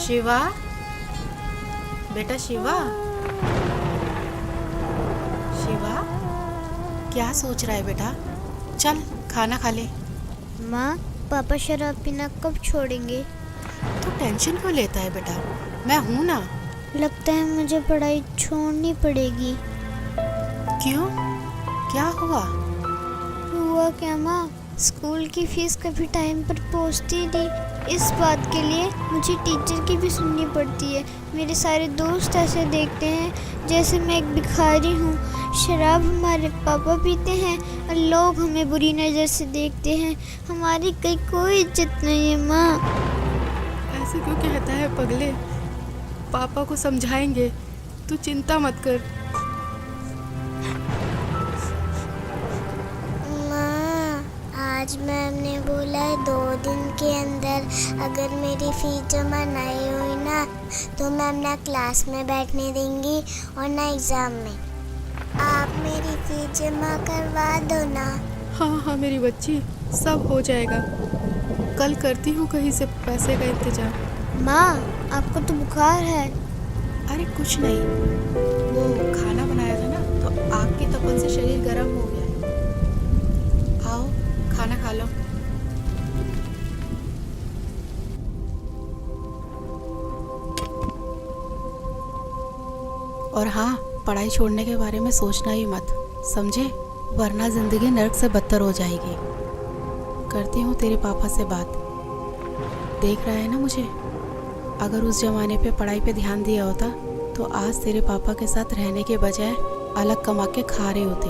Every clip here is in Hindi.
शिवा, बेटा शिवा, शिवा क्या सोच रहा है बेटा? चल खाना खा ले। माँ, पापा शराब पीना कब छोड़ेंगे? तू टेंशन क्यों लेता है बेटा, मैं हूं ना। लगता है मुझे पढ़ाई छोड़नी पड़ेगी। क्यों, क्या हुआ? हुआ क्या माँ, स्कूल की फीस कभी टाइम पर पहुँचती नहीं। इस बात के लिए मुझे टीचर की भी सुननी पड़ती है। मेरे सारे दोस्त ऐसे देखते हैं जैसे मैं एक भिखारी हूँ। शराब हमारे पापा पीते हैं और लोग हमें बुरी नज़र से देखते हैं। हमारी कहीं कोई इज्जत नहीं है माँ। ऐसे क्यों कहता है पगले? पापा को समझाएंगे, तू चिंता मत कर। माँ, आज मैम ने बोला है 2 दिन के अंदर अगर मेरी फीस जमा नहीं हुई ना तो मैम ना क्लास में बैठने देंगी और ना एग्ज़ाम में। आप मेरी फीस जमा करवा दो ना। हाँ हाँ मेरी बच्ची, सब हो जाएगा। कल करती हूँ कहीं से पैसे का इंतजाम। माँ, आपको तो बुखार है। अरे कुछ नहीं, वो खाना बनाया था ना तो आग की तपन से शरीर गर्म हो गया है। आओ खाना खा लो। और हाँ, पढ़ाई छोड़ने के बारे में सोचना ही मत, समझे? वरना जिंदगी नर्क से बदतर हो जाएगी। करती हूँ तेरे पापा से बात। देख रहा है ना मुझे? अगर उस जमाने पे पढ़ाई पे ध्यान दिया होता तो आज तेरे पापा के साथ रहने के बजाय अलग कमा के खा रहे होते।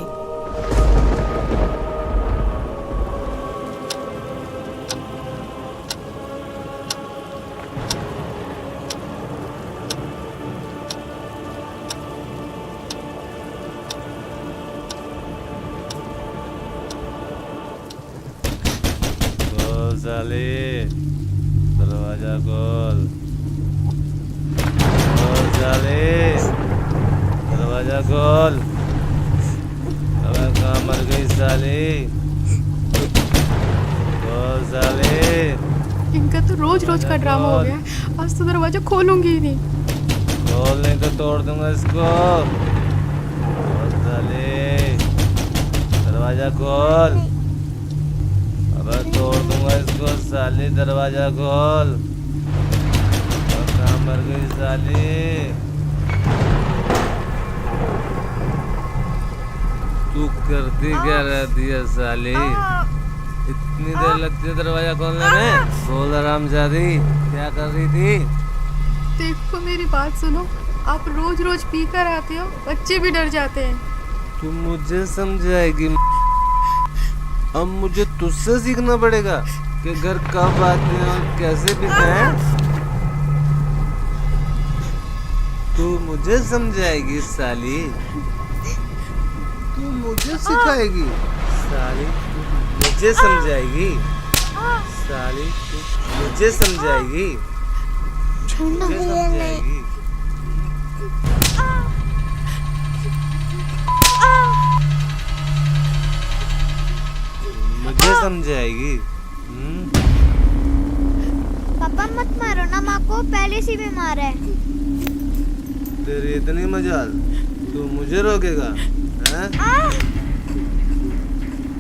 खोल साले, दरवाजा खोल। खोल साले, दरवाजा खोल। अबे कहाँ मर गई साली? खोल साले। इनका तो रोज रोज का ड्रामा हो गया। आज तो दरवाजा खोलूंगी ही नहीं। खोल नहीं तो तोड़ दूंगा इसको। खोल साले, दरवाजा खोल। अबे तोड़ दूंगा इसको साली, दरवाजा खोल। कहाँ मर गई साली? तू करती क्या रहती है साली? इतनी देर लगती है दरवाजा खोलने में? बोल हरामजादी, क्या कर रही थी? देखो मेरी बात सुनो, आप रोज रोज पी कर आते हो, बच्चे भी डर जाते हैं। तू मुझे समझाएगी? अब मुझे तुझसे सीखना पड़ेगा कि घर कब आते हैं और कैसे पीते हैं। तू मुझे समझाएगी साली? तू मुझे सिखाएगी साली? तू मुझे समझाएगी साली? तू मुझे समझाएगी? मुझे समझाएगी? मुझे समझाएगी? पापा मत मारो ना माँ को, पहले से बीमार है। तेरी इतनी मजाल, तू मुझे रोकेगा? हैं?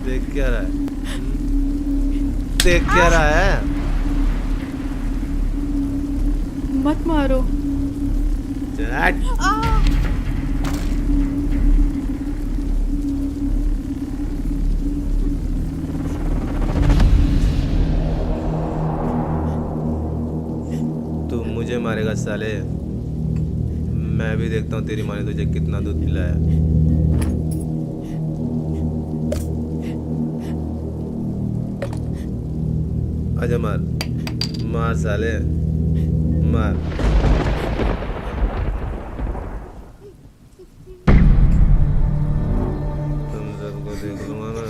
देख क्या रहा है? देख क्या रहा है? मत मारो। चल हट। तू मुझे मारेगा साले? मैं भी देखता हूँ तेरी माँ ने तुझे कितना दूध पिलाया। आजा मार, मार साले, मार। तुम सबको देख लूंगा मैं।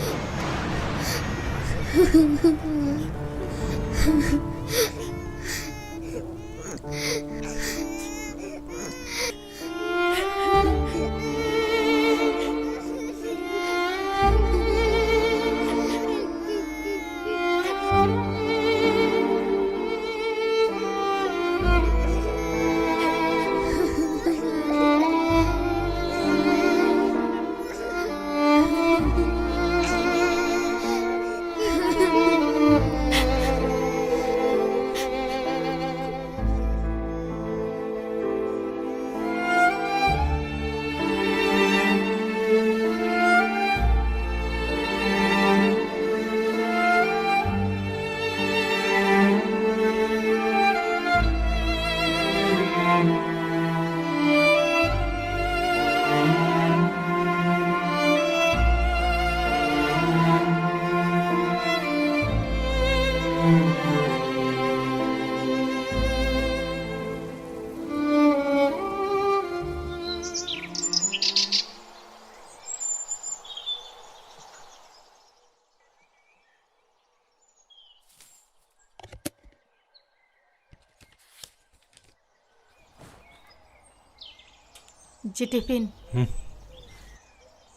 जी टिफिन।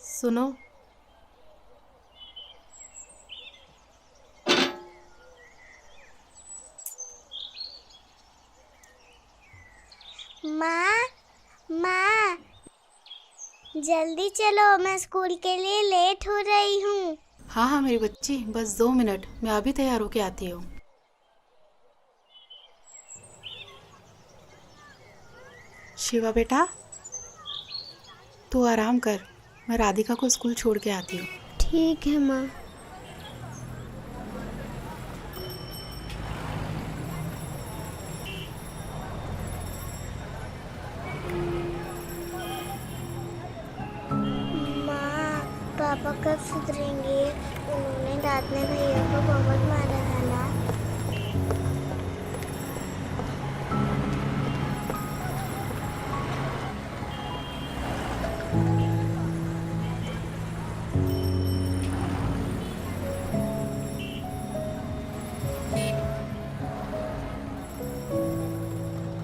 सुनो, माँ, माँ, जल्दी चलो, मैं स्कूल के लिए लेट हो रही हूँ। हाँ हाँ मेरी बच्ची, बस 2 मिनट, मैं अभी तैयार होके आती हूँ। शिवा बेटा, तू आराम कर, मैं राधिका को स्कूल छोड़ के आती हूँ। ठीक है माँ। माँ, पापा कब सुधरेंगे? उन्होंने रात में भैया को बहुत मारा है ना।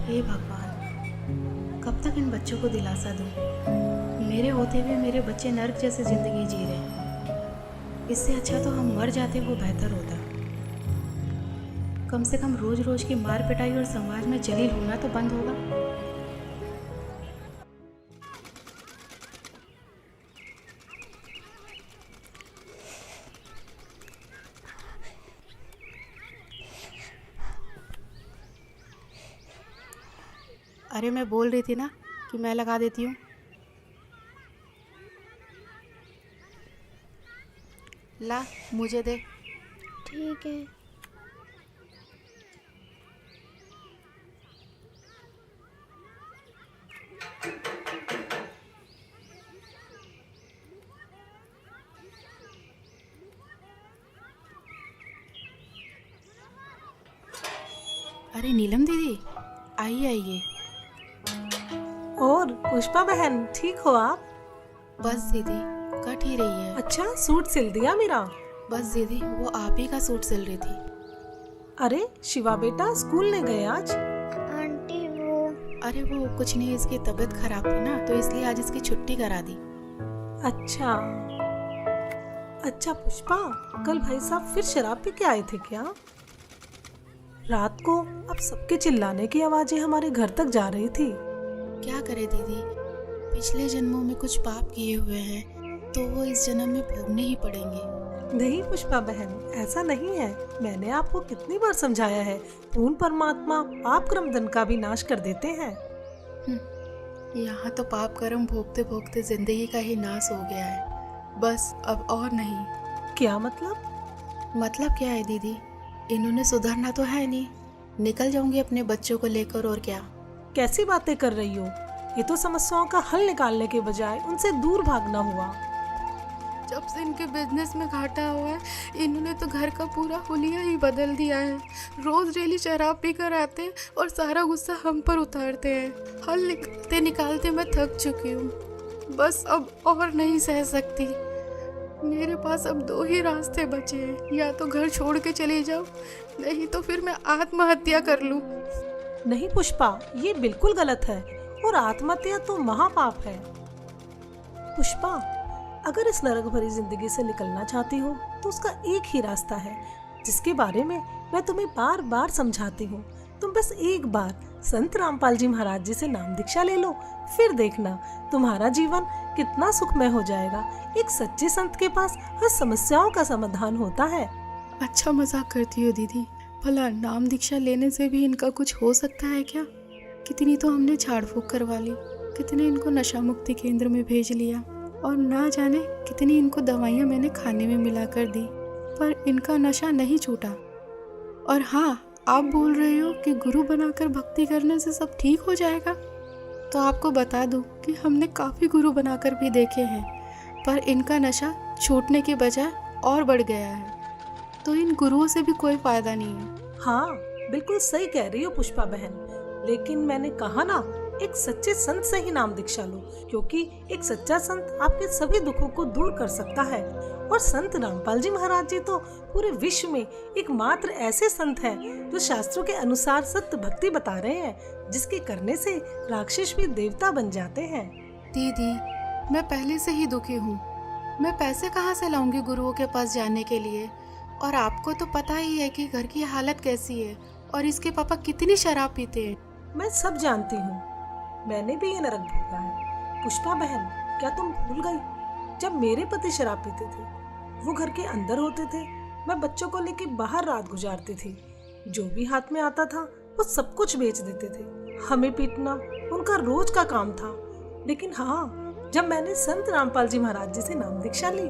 हे भगवान, कब तक इन बच्चों को दिलासा दूँ? मेरे होते हुए मेरे बच्चे नर्क जैसे जिंदगी जी रहे हैं। इससे अच्छा तो हम मर जाते, वो बेहतर होता। कम से कम रोज रोज की मार पिटाई और समाज में जलील होना तो बंद होगा। अरे मैं बोल रही थी ना कि मैं लगा देती हूँ। ला, मुझे दे। ठीक है। अरे नीलम दीदी, आइए आइए। और पुष्पा बहन, ठीक हो आप? बस दीदी, कट ही रही है। अच्छा, सूट सिल दिया मेरा? बस दीदी, वो आप ही का सूट सिल रही थी। अरे शिवा बेटा स्कूल नहीं गए आज? आंटी अरे वो कुछ नहीं, इसकी तबीयत खराब थी ना, तो इसलिए आज इसकी छुट्टी करा दी। अच्छा अच्छा पुष्पा, कल भाई साहब फिर शराब पी के आए थे क्या? रात को अब सबके चिल्लाने की आवाजें हमारे घर तक जा रही थी। क्या करे दीदी, पिछले जन्मों में कुछ पाप किए हुए हैं तो वो इस जन्म में भोगने ही पड़ेंगे। नहीं पुष्पा बहन, ऐसा नहीं है। मैंने आपको कितनी बार समझाया है, पूर्ण परमात्मा पाप कर्म दंड का भी नाश कर देते हैं। यहाँ तो पाप कर्म भोगते भोगते जिंदगी का ही नाश हो गया है, बस अब और नहीं। क्या मतलब? मतलब क्या है दीदी, इन्होंने सुधरना तो है नहीं, निकल जाऊंगी अपने बच्चों को लेकर, और क्या। कैसी बातें कर रही हो? ये तो समस्याओं का हल निकालने के बजाय उनसे दूर भागना हुआ। जब से इनके बिजनेस में घाटा हुआ है, इन्होंने तो घर का पूरा हुलिया ही बदल दिया है। रोज डेली शराब पी कर आते हैं और सारा गुस्सा हम पर उतारते हैं। हल निकालते निकालते मैं थक चुकी हूँ, बस अब और नहीं सह सकती। मेरे पास अब 2 ही रास्ते बचे हैं, या तो घर छोड़ के चली जाऊँ, नहीं तो फिर मैं आत्महत्या कर लूँ। नहीं पुष्पा, ये बिल्कुल गलत है, और आत्महत्या तो महापाप है। पुष्पा, अगर इस नरक भरी जिंदगी से निकलना चाहती हो तो उसका एक ही रास्ता है, जिसके बारे में मैं तुम्हें बार बार समझाती हूँ। तुम बस एक बार संत रामपाल जी महाराज जी से नाम दीक्षा ले लो, फिर देखना तुम्हारा जीवन कितना सुखमय हो जाएगा। एक सच्चे संत के पास हर समस्याओं का समाधान होता है। अच्छा मजाक करती हो दीदी, भला नाम दीक्षा लेने से भी इनका कुछ हो सकता है क्या? कितनी तो हमने झाड़ फूक करवा ली, कितने इनको नशा मुक्ति केंद्र में भेज लिया, और ना जाने कितनी इनको दवाइयाँ मैंने खाने में मिला कर दी, पर इनका नशा नहीं छूटा। और हाँ, आप बोल रहे हो कि गुरु बनाकर भक्ति करने से सब ठीक हो जाएगा, तो आपको बता दूं कि हमने काफ़ी गुरु बनाकर भी देखे हैं, पर इनका नशा छूटने के बजाय और बढ़ गया है। तो इन गुरुओं से भी कोई फायदा नहीं है। हाँ बिल्कुल सही कह रही हो पुष्पा बहन, लेकिन मैंने कहा ना, एक सच्चे संत से ही नाम दीक्षा लो, क्योंकि एक सच्चा संत आपके सभी दुखों को दूर कर सकता है। और संत रामपाल जी महाराज जी तो पूरे विश्व में एकमात्र ऐसे संत हैं जो शास्त्रों के अनुसार सत्य भक्ति बता रहे हैं, जिसके करने से राक्षस भी देवता बन जाते हैं। दीदी, मैं पहले से ही दुखी हूँ। मैं पैसे कहाँ से लाऊंगी गुरुओं के पास जाने के लिए? और आपको तो पता ही है कि घर की हालत कैसी है और इसके पापा कितनी शराब पीते हैं। मैं सब जानती हूँ, मैंने भी ये नरक भोगा है। पुष्पा बहन, क्या तुम भूल गई जब मेरे पति शराब पीते थे, वो घर के अंदर होते थे, मैं बच्चों को लेके बाहर रात गुजारती थी। जो भी हाथ में आता था वो सब कुछ बेच देते थे। हमें पीटना उनका रोज का काम था। लेकिन हाँ, जब मैंने संत रामपाल जी महाराज जी से नाम दीक्षा ली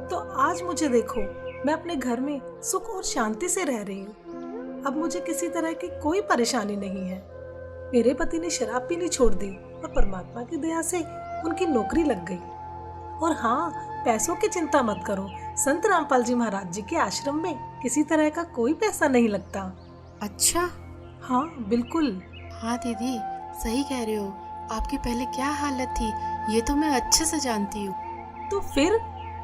तो आज मुझे देखो, मैं अपने घर में सुख और शांति से रह रही हूँ। अब मुझे किसी तरह की कोई परेशानी नहीं है। मेरे पति ने शराब पीनी छोड़ दी और परमात्मा की दया से उनकी नौकरी लग गई। और हाँ, पैसों की चिंता मत करो, संत रामपाल जी महाराज जी के आश्रम में किसी तरह का कोई पैसा नहीं लगता। अच्छा। हाँ बिल्कुल। हाँ दीदी, सही कह रहे हो। आपकी पहले क्या हालत थी ये तो मैं अच्छे से जानती हूँ। तो फिर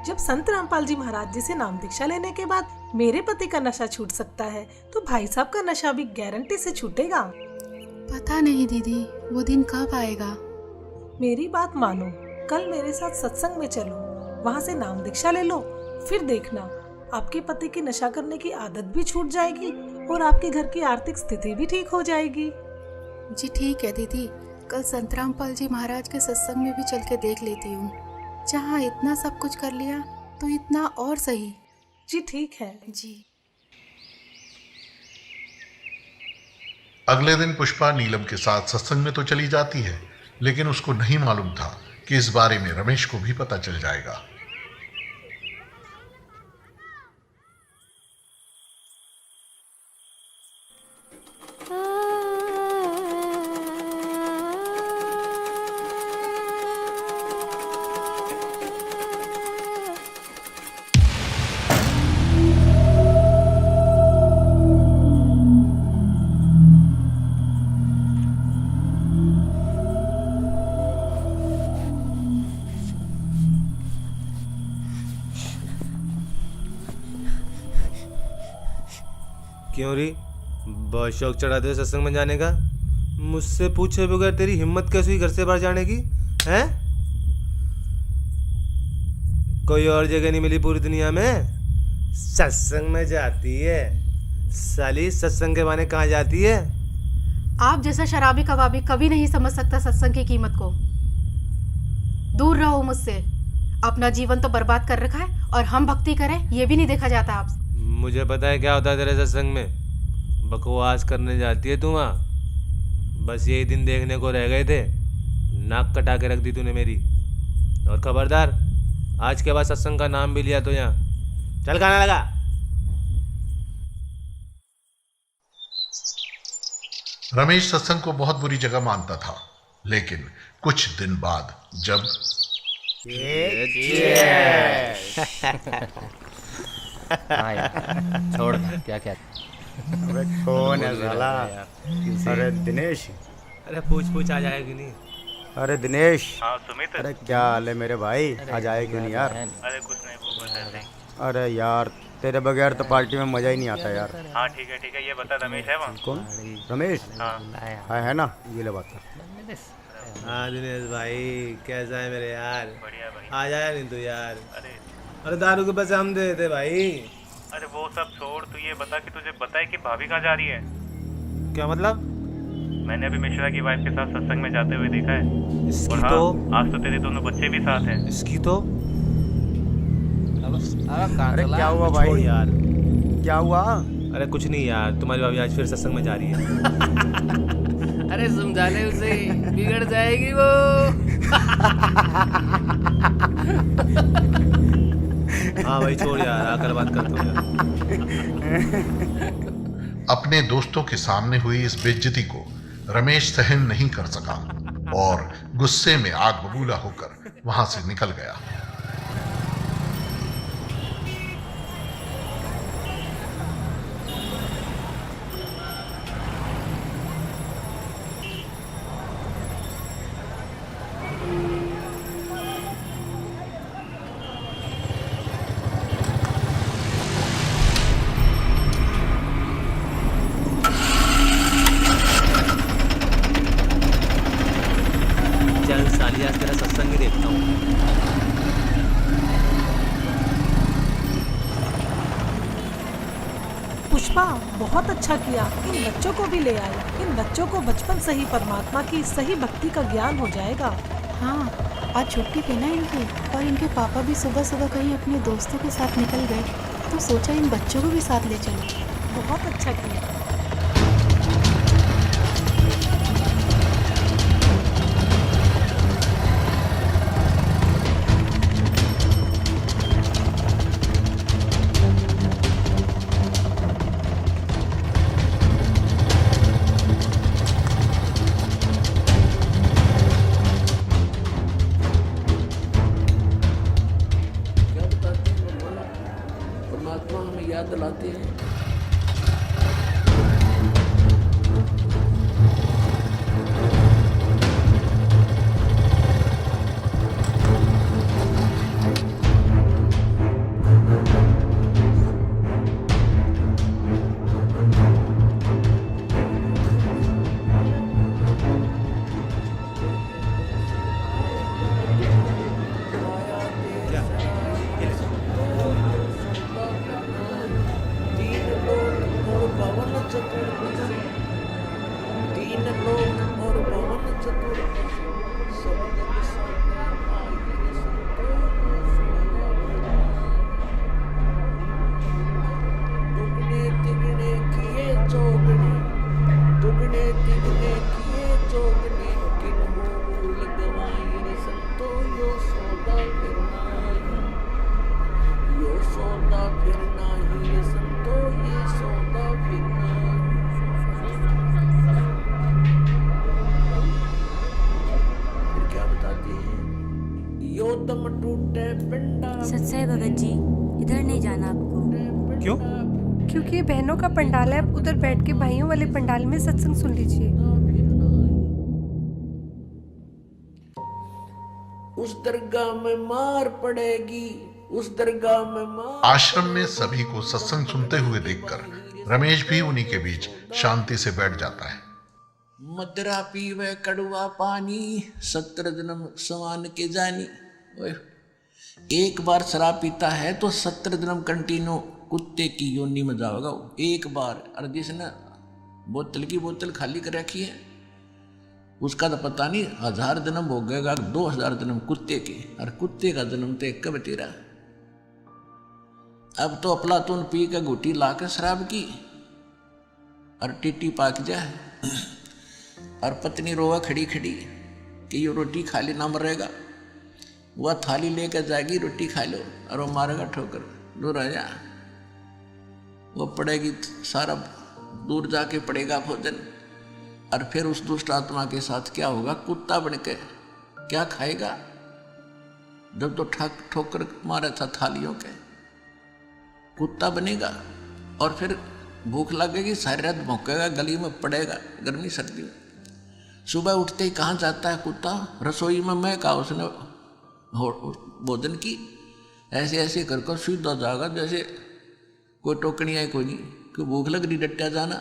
जब संत रामपाल जी महाराज जी से नाम दीक्षा लेने के बाद मेरे पति का नशा छूट सकता है तो भाई साहब का नशा भी गारंटी से छूटेगा। पता नहीं दीदी, वो दिन कब आएगा। मेरी बात मानो, कल मेरे साथ सत्संग में चलो, वहाँ से नाम दीक्षा ले लो, फिर देखना आपके पति की नशा करने की आदत भी छूट जाएगी और आपके घर की आर्थिक स्थिति भी ठीक हो जाएगी। जी ठीक है दीदी, कल संत रामपाल जी महाराज के सत्संग में भी चल के देख लेती हूँ। जहाँ इतना सब कुछ कर लिया तो इतना और सही। जी ठीक है जी। अगले दिन पुष्पा नीलम के साथ सत्संग में तो चली जाती है, लेकिन उसको नहीं मालूम था कि इस बारे में रमेश को भी पता चल जाएगा। क्यों री, बहुत शौक चढ़ाते हो सत्संग में जाने का? मुझसे पूछे बगैर तेरी हिम्मत कैसे हुई घर से बाहर जाने की? हैं? कोई और जगह नहीं मिली पूरी दुनिया में? सत्संग में जाती है साली, सत्संग के बहाने कहाँ जाती है? आप जैसा शराबी कबाबी कभी नहीं समझ सकता सत्संग की कीमत को। दूर रहो मुझसे। अपना जीवन तो बर्बाद कर रखा है और हम भक्ति करें ये भी नहीं देखा जाता आपसे। मुझे पता है क्या होता है तेरे सत्संग में। बकवास करने जाती है तू वहाँ, बस यही दिन देखने को रह गए थे। नाक कटा के रख दी तूने मेरी। और खबरदार, आज के बाद सत्संग का नाम भी लिया तो यहाँ चल खाना लगा। रमेश सत्संग को बहुत बुरी जगह मानता था, लेकिन कुछ दिन बाद जब हाँ यार, छोड़ ना, क्या क्या। अबे कौन है साला? अरे दिनेश। अरे पूछ आ जाएगा कि नहीं? अरे दिनेश। हाँ सुमित। अरे क्या हाल है मेरे भाई? आज आए क्यों नहीं यार? अरे कुछ नहीं, वो बस ऐसे ही। अरे यार तेरे बगैर तो पार्टी में मजा ही नहीं आता यार। हाँ ठीक है, ये बता रमेश है वहाँ? कौन? रमेश? हाँ है ना, ये ले बात। हाँ दिनेश भाई, कैसा है मेरे यार? बढ़िया भाई। आ जाया नहीं तू यार? अरे अरे दारू के पैसे हम दे देते भाई। अरे वो सब छोड़, तू ये बता कि तुझे पता है कि भाभी कहाँ जा रही है? क्या मतलब? मैंने अभी मिश्रा की वाइफ के साथ सत्संग में जाते हुए देखा है। इसकी और हाँ, तो आज तो तेरे दोनों बच्चे भी साथ हैं। इसकी तो अरे क्या हुआ छोड़ भाई? यार। क्या हुआ? अरे कुछ नहीं यार, तुम्हारी भाभी आज फिर सत्संग में जा रही है। अरे समझा ले उसे, बिगड़ जाएगी वो। हाँ भाई छोड़ यार, आकर बात करता हूँ यार। अपने दोस्तों के सामने हुई इस बेइज्जती को रमेश सहन नहीं कर सका और गुस्से में आग बबूला होकर वहां से निकल गया। चल साली, आज तेरा सत्संग पुष्पा, बहुत अच्छा किया, इन बच्चों को भी ले आए। इन बच्चों को बचपन से ही परमात्मा की सही भक्ति का ज्ञान हो जाएगा। हाँ, आज छुट्टी थी ना इनकी, और इनके पापा भी सुबह सुबह कहीं अपने दोस्तों के साथ निकल गए, तो सोचा इन बच्चों को भी साथ ले चलो। बहुत अच्छा किया। परमात्मा हमें याद दिलाते हैं। तीन लोक और पवन चतुर्दश सब जग दुगने तिगने किए चौगने, दुगने तिगने किए चौगने, किन मूल गवाई रे संतो यो सौदा फिर नाही, यो सौदा फिर नाही रे संतो ये सौदा फिर नाही। फिर क्या बताते हैं? यो दम टूटे पिंडा। सच है भगत जी, इधर नहीं जाना आपको। क्यों? क्योंकि ये बहनों का पंडाल है, आप उधर बैठ के भाइयों वाले पंडाल में सत्संग सुन लीजिए। उस दरगाह में मार पड़ेगी, उस दरगाह में मार। आश्रम में सभी को सत्संग सुनते हुए देखकर रमेश भी उन्हीं के बीच शांति से बैठ जाता है। मदरा पीवे कड़वा पानी, 17 जन्म समान के जानी। ओए, एक बार शराब पीता है तो 17 जन्म कंटिन्यू कुत्ते की योनि में जाओगा वो, एक बार। और जिसने बोतल की बोतल खाली कर रखी है उसका तो पता नहीं 1000 जन्म हो गएगा, 2000 जन्म कुत्ते के। और कुत्ते का जन्म तो एक कब तेरा। अब तो अफलातून पी के घुटी ला के शराब की और टिट्टी पाक जाए, और पत्नी रोवा खड़ी खड़ी कि ये रोटी खा ले ना मरेगा। वह थाली लेकर जाएगी, रोटी खा लो, और वो मारेगा ठोकर, दूर आ जा। वो पड़ेगी सारा दूर जाके पड़ेगा भोजन। और फिर उस दुष्ट आत्मा के साथ क्या होगा? कुत्ता बन के क्या खाएगा? जब तो ठोकर मारा था थालियों के, कुत्ता बनेगा। और फिर भूख लगेगी, सारी रात भौंकेगा, गली में पड़ेगा गर्मी सर्दी में। सुबह उठते ही कहाँ जाता है कुत्ता? रसोई में। मैं कहा उसने भोजन की, ऐसे ऐसे कर कर सीधा जाएगा जैसे कोई टोकनी है कोई नहीं, कि भूख लग रही डट्टा जाना।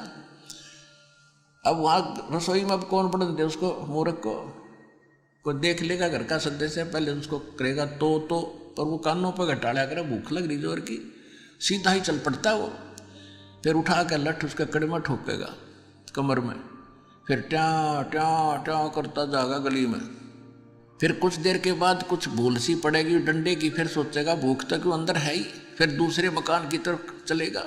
अब वहाँ रसोई में अब कौन पढ़ दे उसको, मूर्ख को? कोई देख लेगा घर का सदस्य, पहले उसको करेगा तो, पर वो कानों पर घटाड़ा करे, भूख लग रही जोर की, सीधा ही चल पड़ता है वो। फिर उठा कर लठ उसके कड़े में ठोकेगा कमर में, फिर ट्या ट्या ट्या करता जाएगा गली में। फिर कुछ देर के बाद कुछ भूल सी पड़ेगी डंडे की, फिर सोचेगा भूख तक वो अंदर है ही, फिर दूसरे मकान की तरफ चलेगा।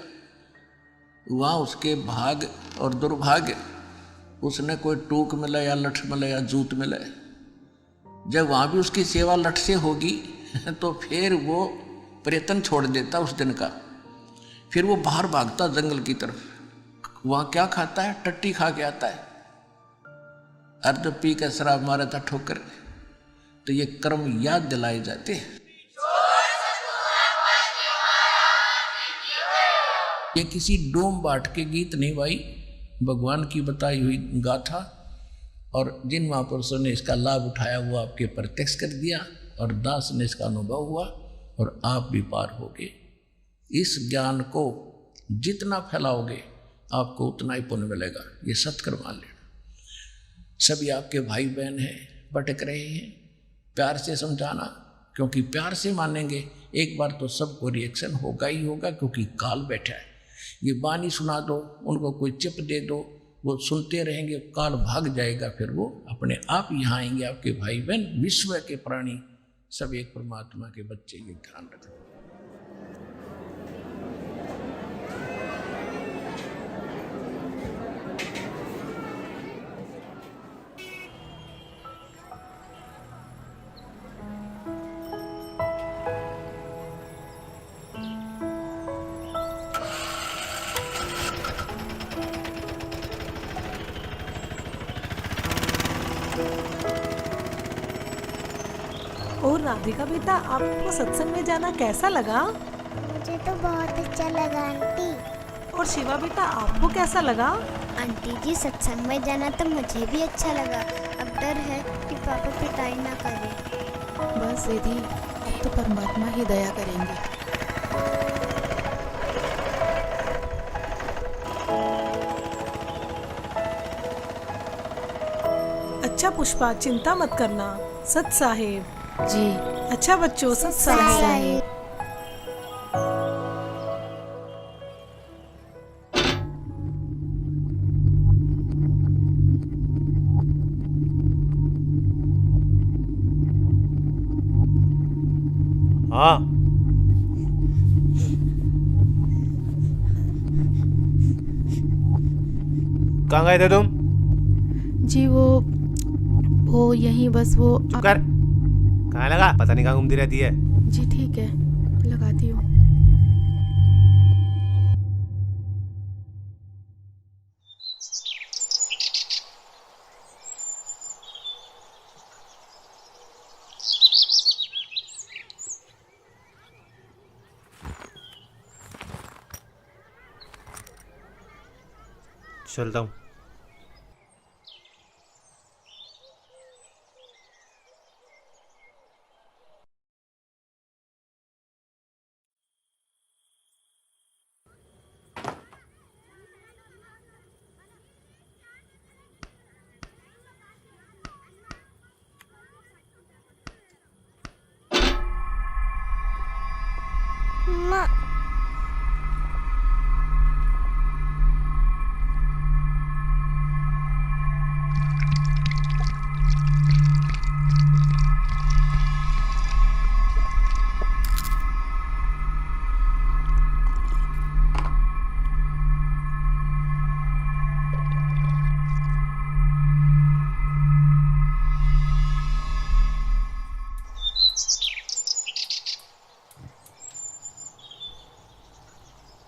वहाँ उसके भाग और दुर्भाग्य, उसने कोई टूक मिला या लठ मिला या जूत मिला। जब वहाँ भी उसकी सेवा लठ से होगी तो फिर वो प्रयत्न छोड़ देता उस दिन का। फिर वो बाहर भागता जंगल की तरफ। वहाँ क्या खाता है? टट्टी खा के आता है। अर्ध पी के शराब मारा था ठोकर। तो ये कर्म याद दिलाए जाते हैं। ये किसी डोम बाट के गीत नहीं भाई, भगवान की बताई हुई गाथा। और जिन महापुरुषों ने इसका लाभ उठाया वो आपके प्रत्यक्ष कर दिया, और दास ने इसका अनुभव हुआ, और आप भी पार हो गए। इस ज्ञान को जितना फैलाओगे आपको उतना ही पुण्य मिलेगा। ये सत्कर मान लेना। सभी आपके भाई बहन हैं, भटक रहे हैं, प्यार से समझाना, क्योंकि प्यार से मानेंगे एक बार तो सबको रिएक्शन होगा ही होगा, क्योंकि काल बैठा है। ये बानी सुना दो, उनको कोई चिप दे दो, वो सुनते रहेंगे, काल भाग जाएगा, फिर वो अपने आप यहाँ आएंगे। आपके भाई बहन विश्व के प्राणी सब एक परमात्मा के बच्चे, ये ध्यान रखना। और राधिका बेटा, आपको सत्संग में जाना कैसा लगा? मुझे तो बहुत अच्छा लगा आंटी। और शिवा बेटा, आपको कैसा लगा? आंटी जी, सत्संग में जाना तो मुझे भी अच्छा लगा। अब डर है कि पापा पिटाई ना करे। बस दीदी, अब तो परमात्मा ही दया करेंगे। अच्छा पुष्पा, चिंता मत करना। सत साहेब जी। अच्छा बच्चों, सत साहेब। हाँ, कहाँ गए थे तुम? जी वो यहीं बस वो चुप कर। कहाँ लगा? पता नहीं कहाँ घूमती रहती है। जी ठीक है, लगाती हूँ। चलता हूँ। माँ,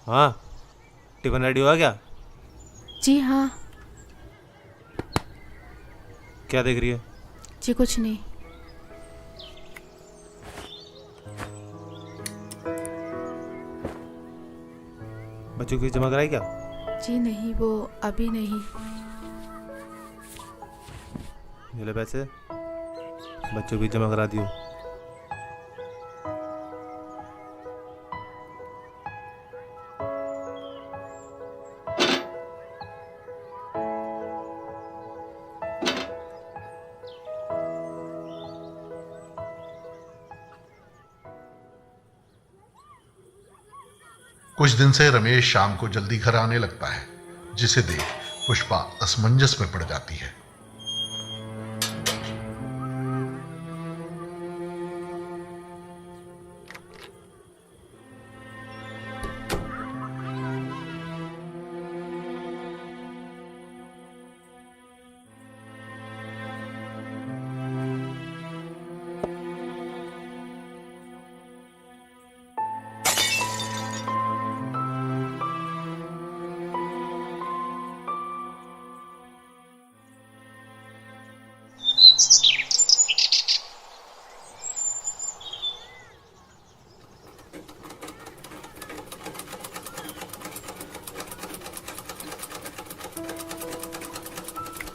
हाँ, टिफिन रेडी हुआ क्या? जी हाँ। क्या देख रही है? जी कुछ नहीं। बच्चों की फीस जमा कराई क्या? जी नहीं, वो अभी नहीं। ये ले पैसे, बच्चों की फीस जमा करा दियो। कुछ दिन से रमेश शाम को जल्दी घर आने लगता है, जिसे देख पुष्पा असमंजस में पड़ जाती है।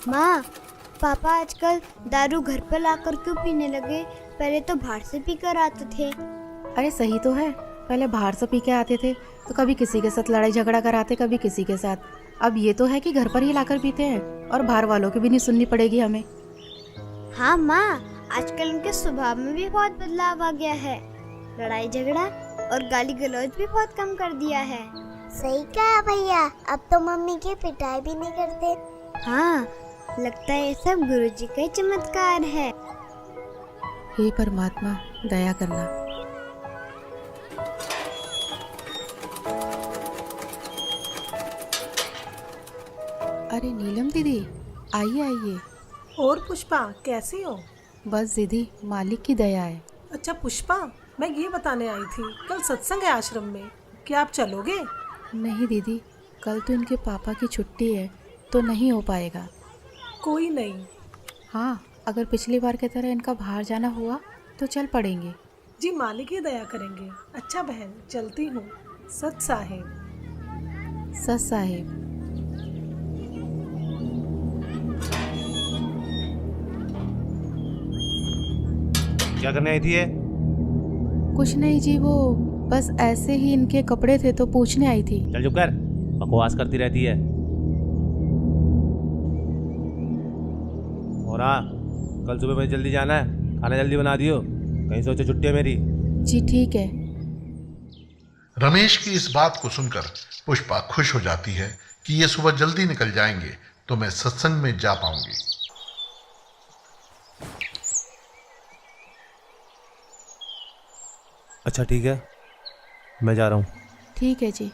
माँ, पापा आजकल दारू घर पर लाकर क्यों पीने लगे? पहले तो बाहर से पीकर आते थे। अरे सही तो है, पहले बाहर से पी के आते थे तो कभी किसी के साथ लड़ाई झगड़ा कराते, कभी किसी के साथ। अब ये तो है कि घर पर ही लाकर पीते हैं और बाहर वालों की भी नहीं सुननी पड़ेगी हमें। हाँ माँ, आजकल उनके स्वभाव में भी बहुत बदलाव आ गया है। लड़ाई झगड़ा और गाली गलौज भी बहुत कम कर दिया है। सही कहा भैया, अब तो मम्मी की पिटाई भी नहीं करते। हाँ, लगता है ये सब गुरुजी का ही चमत्कार है। हे परमात्मा, दया करना। अरे नीलम दीदी, आइए आइए। और पुष्पा कैसी हो? बस दीदी, मालिक की दया है। अच्छा पुष्पा, मैं ये बताने आई थी, कल सत्संग है आश्रम में, क्या आप चलोगे? नहीं दीदी, कल तो इनके पापा की छुट्टी है तो नहीं हो पाएगा। कोई नहीं। हाँ, अगर पिछली बार की तरह इनका बाहर जाना हुआ तो चल पड़ेंगे। जी मालिक ही दया करेंगे। अच्छा बहन, चलती हूँ। सत साहेब। सत साहेब। क्या करने आई थी ये? कुछ नहीं जी, वो बस ऐसे ही इनके कपड़े थे तो पूछने आई थी। चल चुप कर, बकवास करती रहती है। और हाँ, कल सुबह मुझे जल्दी जाना है, खाना जल्दी बना दियो, कहीं सोचो छुट्टी है मेरी। जी ठीक है। रमेश की इस बात को सुनकर पुष्पा खुश हो जाती है कि ये सुबह जल्दी निकल जाएंगे तो मैं सत्संग में जा पाऊंगी। अच्छा ठीक है, मैं जा रहा हूँ। ठीक है जी।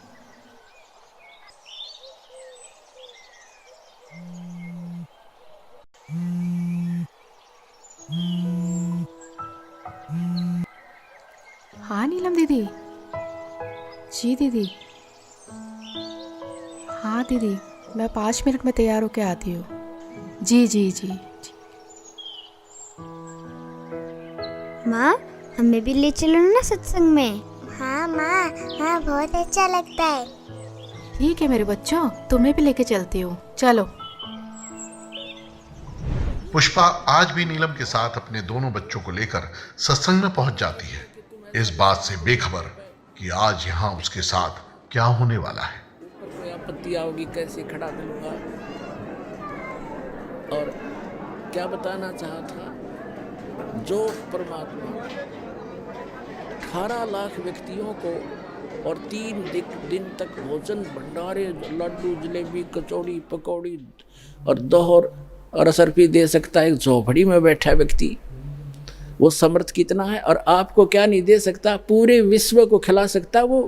हाँ नीलम दीदी। जी दीदी। हाँ दीदी, मैं 5 मिनट में तैयार होके आती हूँ। जी जी जी जी। माँ, हमें भी ले चलो ना सत्संग में। हाँ माँ, हाँ बहुत अच्छा लगता है। ठीक है मेरे बच्चों, तुम्हें भी लेके चलती हूँ, चलो। पुष्पा आज भी नीलम के साथ अपने दोनों बच्चों को लेकर सत्संग में पहुंच जाती है, इस बात से बेखबर कि आज यहाँ उसके साथ क्या होने वाला है। कोई आपत्ति आओगी कैसे खड़ा करूंगा। और क्या बताना चाहा था, जो परमात्मा 18 लाख व्यक्तियों को और 3 दिन तक भोजन भंडारे, लड्डू, जलेबी, कचौड़ी, पकौड़ी और दोहर और असरफी दे सकता है एक झोपड़ी में बैठा व्यक्ति, वो समर्थ कितना है। और आपको क्या नहीं दे सकता, पूरे विश्व को खिला सकता, वो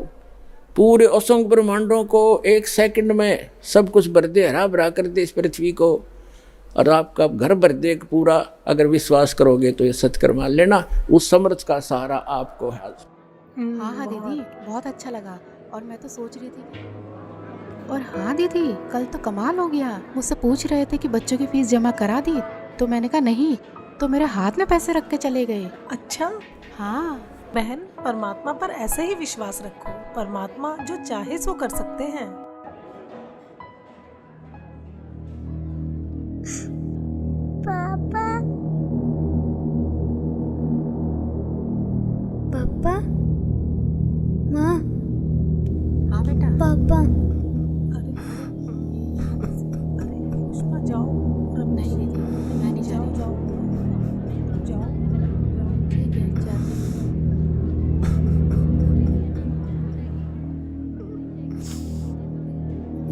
पूरे असंख्य ब्रह्मांडों को 1 सेकंड में सब कुछ भर दे, हरा भरा कर दे इस पृथ्वी को, और आपका घर भर दे पूरा। अगर विश्वास करोगे तो ये सत्कर मान लेना, उस समर्थ का सहारा आपको है। हाँ हाँ दीदी, बहुत अच्छा लगा। और मैं तो सोच रही थी और हाँ दीदी, कल तो कमाल हो गया। मुझसे पूछ रहे थे कि बच्चों की फीस जमा करा दी, तो मैंने कहा नहीं, तो मेरे हाथ में पैसे रख के चले गए। अच्छा हाँ बहन, परमात्मा पर ऐसे ही विश्वास रखो, परमात्मा जो चाहे सो कर सकते हैं। पापा, पापा, माँ, हाँ बेटा। पापा। अरे पुष्पा जाओ। नहीं दीदी, मैं नहीं जा रही। जाओ जाओ। ठीक है, जाती हूँ।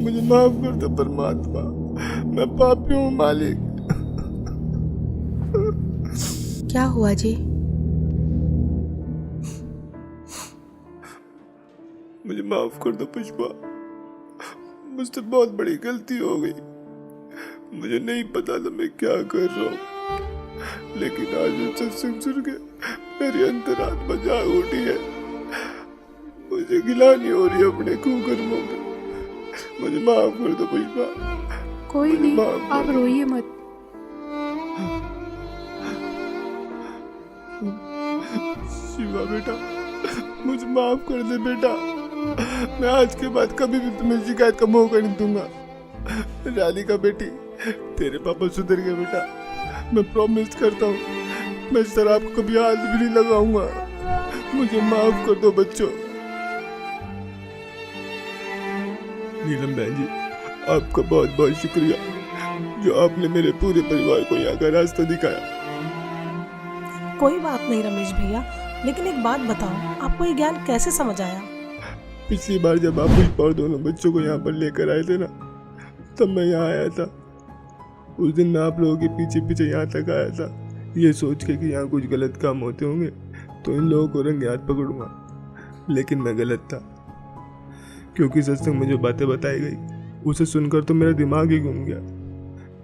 मुझे माफ कर दो परमात्मा, मैं पापी हूँ मालिक। क्या हुआ जी? मुझे माफ कर दो पुष्पा, मुझसे बहुत बड़ी गलती हो गई। मुझे नहीं पता था मैं क्या कर रहा हूँ, लेकिन आज ये सत्संग सुन के मेरी अंतरात्मा जाग उठी है। मुझे गिलानी हो रही है अपने कुकर्मों में। मुझे माफ कर दो पुष्पा। कोई मुझे नहीं, माफ कर आप दो। रोइए मत। शिवा बेटा, मुझे माफ कर दे बेटा। मैं आज के बाद कभी भी तुम्हें शिकायत का मौका नहीं दूंगा। राधिका बेटी, तेरे पापा सुधर गए बेटा, मैं प्रॉमिस करता हूँ मैं शराब को कभी हाथ भी नहीं लगाऊंगा। मुझे माफ कर दो बच्चों। नीलम बहन जी, आपका बहुत बहुत शुक्रिया जो आपने मेरे पूरे परिवार को यहाँ का रास्ता दिखाया। कोई बात नहीं रमेश भैया, लेकिन एक बात बताओ, आपको ये ज्ञान कैसे समझ आया? पिछली बार जब आप पुष्पा और दोनों बच्चों को यहाँ पर लेकर आए थे ना, तब मैं यहाँ आया था। उस दिन मैं आप लोगों के पीछे पीछे यहाँ तक आया था, ये सोच के कि यहाँ कुछ गलत काम होते होंगे तो इन लोगों को रंगे हाथ पकड़ूंगा। लेकिन मैं गलत था, क्योंकि सत्संग में जो बातें बताई गई उसे सुनकर तो मेरा दिमाग ही घूम गया,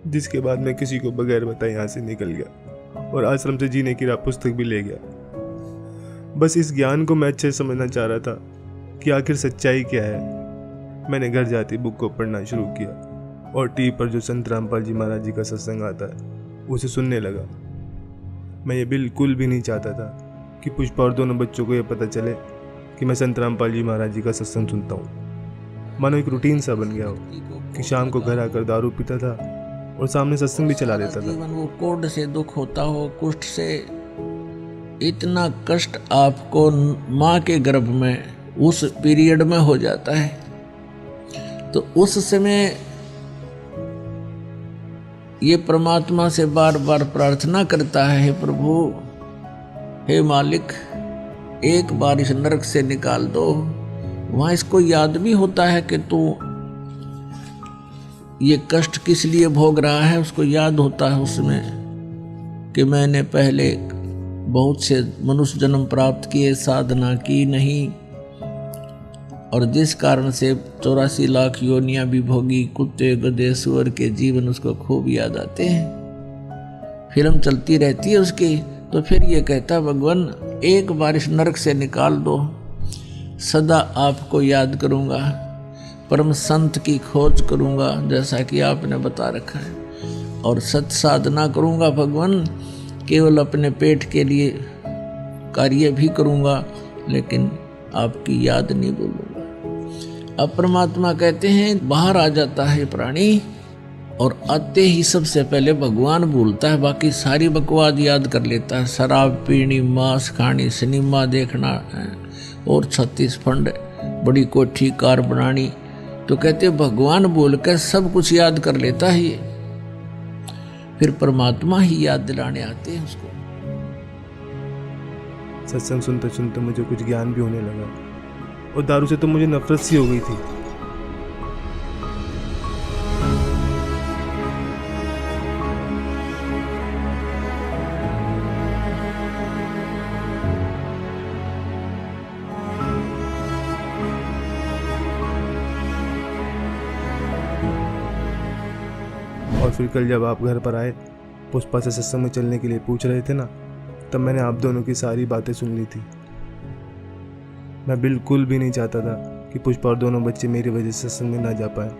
जिसके बाद मैं किसी को बगैर बताए यहाँ से निकल गया और आश्रम से जीने की राह पुस्तक भी ले गया। बस इस ज्ञान को मैं अच्छे से समझना चाह रहा था कि आखिर सच्चाई क्या है। मैंने घर जाते बुक को पढ़ना शुरू किया और टीवी पर जो संत रामपाल जी महाराज जी का सत्संग आता है उसे सुनने लगा। मैं ये बिल्कुल भी नहीं चाहता था कि पुष्पा और दोनों बच्चों को ये पता चले कि मैं संत रामपाल जी महाराज जी का सत्संग सुनता हूँ। मानो एक रूटीन सा बन गया हो कि शाम को घर आकर दारू पीता था और सामने सत्संग भी चला लेता था। जीवन वो कोढ़ से दुख होता हो, कुष्ठ से, इतना कष्ट आपको माँ के गर्भ में उस पीरियड में हो जाता है। तो उस समय ये परमात्मा से बार बार प्रार्थना करता है, हे प्रभु, हे मालिक, एक बार इस नरक से निकाल दो। वहाँ इसको याद भी होता है कि तू ये कष्ट किस लिए भोग रहा है। उसको याद होता है उसमें कि मैंने पहले बहुत से मनुष्य जन्म प्राप्त किए, साधना की नहीं, और जिस कारण से 84 लाख योनियां भी भोगी, कुत्ते गधे सुअर के जीवन उसको खूब याद आते हैं। फिल्म चलती रहती है उसकी। तो फिर ये कहता, भगवान एक बार इस नरक से निकाल दो, सदा आपको याद करूँगा, परम संत की खोज करूँगा जैसा कि आपने बता रखा है, और सत साधना करूँगा भगवान, केवल अपने पेट के लिए कार्य भी करूँगा लेकिन आपकी याद नहीं भूलूंगा। अब परमात्मा कहते हैं बाहर आ जाता है प्राणी और आते ही सबसे पहले भगवान भूलता है, बाकी सारी बकवाद याद कर लेता है। शराब पीनी, मांस खानी, सिनेमा देखना और 36 फंड, बड़ी कोठी कार बनानी। तो कहते भगवान बोल कर सब कुछ याद कर लेता है ये। फिर परमात्मा ही याद दिलाने आते हैं उसको। सत्संग सुनते सुनते मुझे कुछ ज्ञान भी होने लगा और दारू से तो मुझे नफरत सी हो गई थी। और फिर कल जब आप घर पर आए, पुष्पा से सत्संग में चलने के लिए पूछ रहे थे ना, तब मैंने आप दोनों की सारी बातें सुन ली थी। मैं बिल्कुल भी नहीं चाहता था कि पुष्पा और दोनों बच्चे मेरी वजह से सत्संग में ना जा पाए,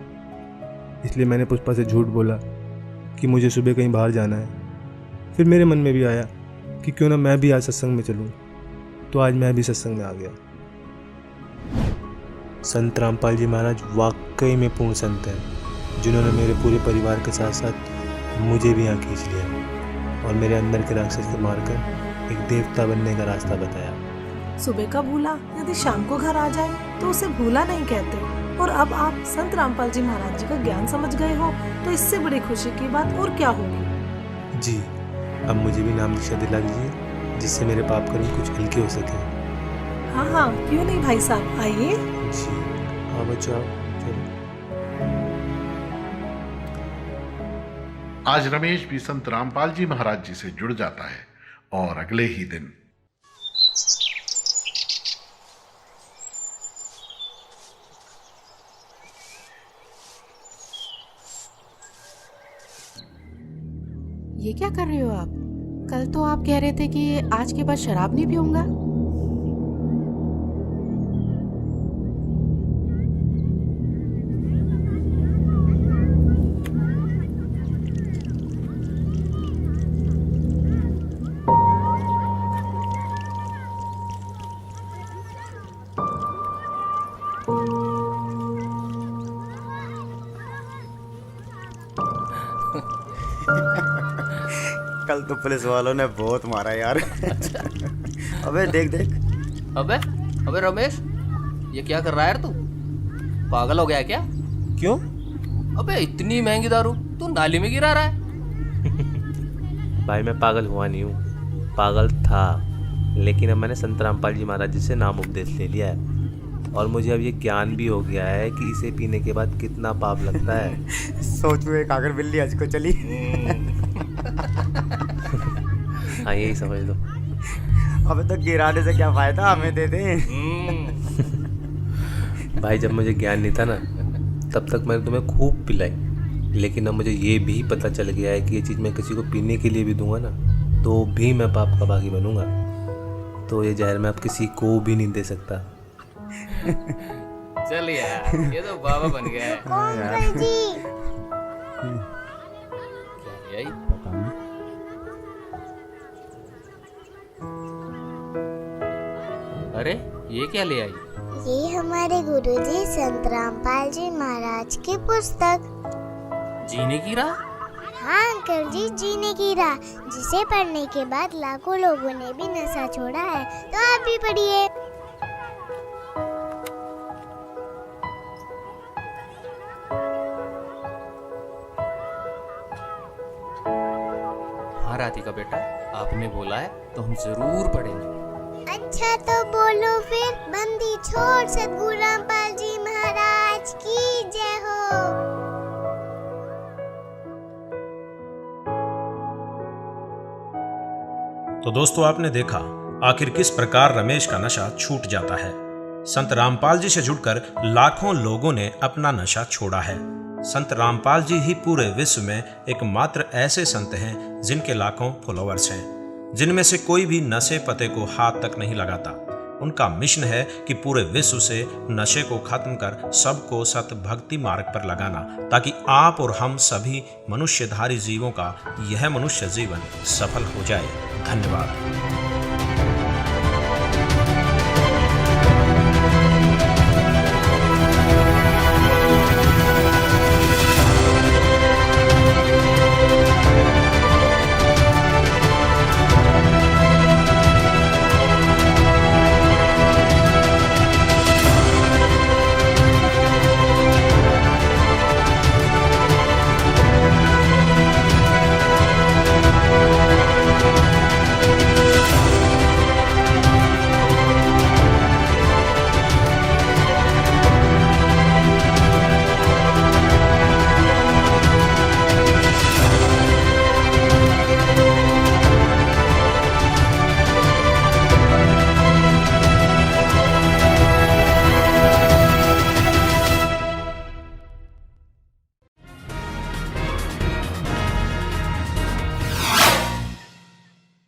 इसलिए मैंने पुष्पा से झूठ बोला कि मुझे सुबह कहीं बाहर जाना है। फिर मेरे मन में भी आया कि क्यों ना मैं भी आज सत्संग में चलूं, तो आज मैं भी सत्संग में आ गया। संत रामपाल जी महाराज वाकई में पूर्ण संत हैं, जिन्होंने मेरे पूरे परिवार के साथ साथ मुझे भी यहाँ खींच लिया और मेरे अंदर के राक्षस को मारकर एक देवता बनने का रास्ता बताया। सुबह का भूला यदि शाम को घर आ जाए तो उसे भूला नहीं कहते। और अब आप संत रामपाल जी महाराज जी का ज्ञान समझ गए हो तो इससे बड़ी खुशी की बात और क्या होगी। जी, अब मुझे भी नाम दीक्षा दिला दीजिए, जिससे मेरे पाप कर्म कुछ हल्के हो सके। हाँ हाँ, क्यों नहीं भाई साहब, आइए। जी हाँ बच्चों, चलो। आज रमेश भी संत रामपाल जी महाराज जी से जुड़ जाता है और अगले ही दिन ये क्या कर रहे हो आप? कल तो आप कह रहे थे कि आज के बाद शराब नहीं पीऊंगा। कल तो पुलिस वालों ने बहुत मारा यार। अबे देख देख। अबे रमेश, ये क्या कर रहा है यार तू? पागल हो गया क्या? क्यों? अबे इतनी महंगी दारू तू नाली में गिरा रहा है। भाई मैं पागल हुआ नहीं हूँ, पागल था, लेकिन अब मैंने संत रामपाल जी महाराज जी से नाम उपदेश ले लिया है। और मुझे अब ये ज्ञान भी हो गया है कि इसे पीने के बाद कितना पाप लगता है। सोचो एक आकर बिल्ली आज को चली। हाँ यही समझ लो। अबे तो गिराने से क्या फायदा, हमें दे दे। भाई जब मुझे ज्ञान नहीं था ना तब तक मैंने तुम्हें खूब पिलाई, लेकिन अब मुझे ये भी पता चल गया है कि ये चीज़ मैं किसी को पीने के लिए भी दूंगा ना तो भी मैं पाप का भागी बनूंगा। तो ये जहर मैं अब किसी को भी नहीं दे सकता। चल यार, ये तो बाबा बन गया है। अंकल जी यही अरे ये क्या ले आई? ये हमारे गुरुजी संत रामपाल जी महाराज की पुस्तक। जीने की राह? हाँ अंकल जी, जीने की राह, जिसे पढ़ने के बाद लाखों लोगों ने भी नशा छोड़ा है। तो आप भी पढ़िए। हाँ राधिका बेटा, आपने बोला है तो हम जरूर पढ़ेंगे। अच्छा तो बोलो फिर। बंदी छोड़ सतगुरु रामपाल जी महाराज की जय हो। तो दोस्तों आपने देखा आखिर किस प्रकार रमेश का नशा छूट जाता है। संत रामपाल जी से जुड़कर लाखों लोगों ने अपना नशा छोड़ा है। संत रामपाल जी ही पूरे विश्व में एकमात्र ऐसे संत हैं जिनके लाखों फॉलोअर्स हैं, जिनमें से कोई भी नशे पते को हाथ तक नहीं लगाता। उनका मिशन है कि पूरे विश्व से नशे को खत्म कर सबको सत भक्ति मार्ग पर लगाना, ताकि आप और हम सभी मनुष्यधारी जीवों का यह मनुष्य जीवन सफल हो जाए। धन्यवाद।